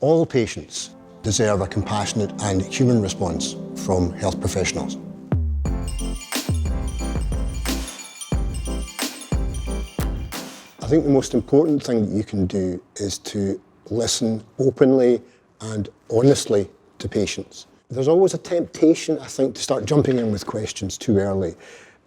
All patients deserve a compassionate and human response from health professionals. I think the most important thing that you can do is to listen openly and honestly to patients. There's always a temptation, I think, to start jumping in with questions too early,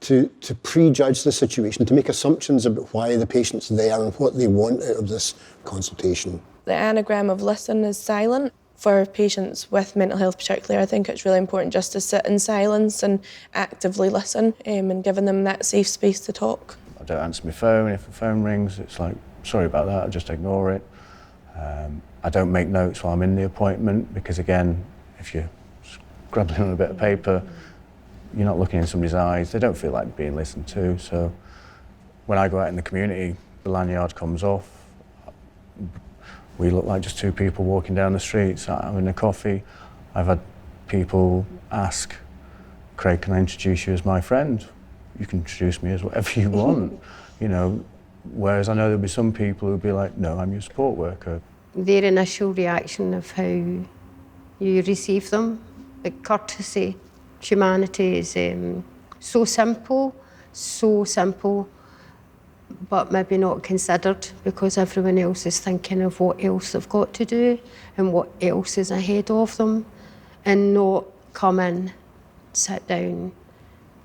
to prejudge the situation, to make assumptions about why the patient's there and what they want out of this consultation. The anagram of listen is silent. For patients with mental health particularly, I think it's really important just to sit in silence and actively listen, and giving them that safe space to talk. I don't answer my phone. If the phone rings, it's like, sorry about that, I just ignore it. I don't make notes while I'm in the appointment because, again, if you're scribbling on a bit of paper, you're not looking in somebody's eyes. They don't feel like being listened to. So when I go out in the community, the lanyard comes off. We look like just two people walking down the street, sat having a coffee. I've had people ask, Craig, can I introduce you as my friend? You can introduce me as whatever you want, you know. Whereas I know there'll be some people who'll be like, no, I'm your support worker. Their initial reaction of how you receive them, the courtesy, humanity is so simple, but maybe not considered because everyone else is thinking of what else they've got to do and what else is ahead of them, and not come in, sit down,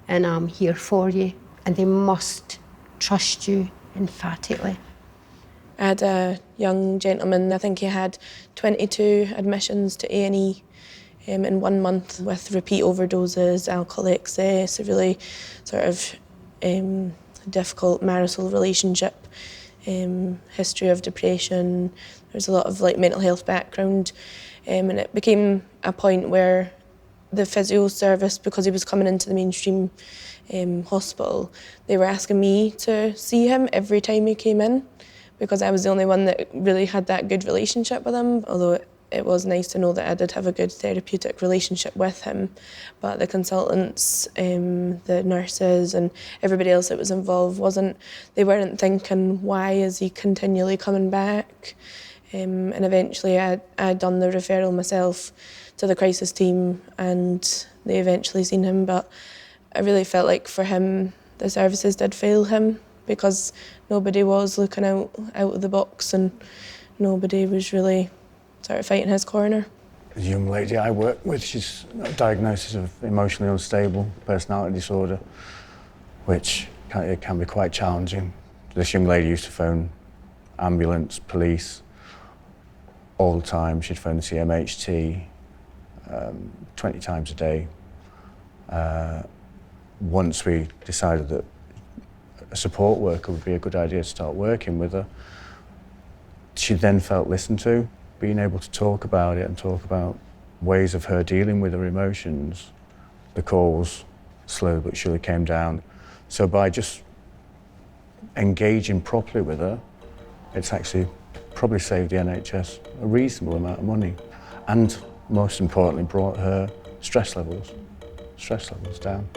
and I'm here for you. And they must trust you emphatically. I had a young gentleman, I think he had 22 admissions to A&E in 1 month with repeat overdoses, alcohol excess, a really sort of difficult marital relationship, history of depression. There's a lot of mental health background, and it became a point where the physio service, because he was coming into the mainstream hospital, they were asking me to see him every time he came in because I was the only one that really had that good relationship with him, although it was nice to know that I did have a good therapeutic relationship with him. But the consultants, the nurses and everybody else that was involved they weren't thinking, why is he continually coming back? And eventually I'd done the referral myself to the crisis team and they eventually seen him. But I really felt like for him, the services did fail him because nobody was looking out of the box and nobody was really sort of fighting his corner. The young lady I work with, she's got a diagnosis of emotionally unstable personality disorder, which can be quite challenging. This young lady used to phone ambulance, police, all the time. She'd phone the CMHT 20 times a day. Once we decided that a support worker would be a good idea to start working with her, she then felt listened to. Being able to talk about it and talk about ways of her dealing with her emotions, the calls slowly but surely came down. So by just engaging properly with her, it's actually probably saved the NHS a reasonable amount of money, and most importantly brought her stress levels down.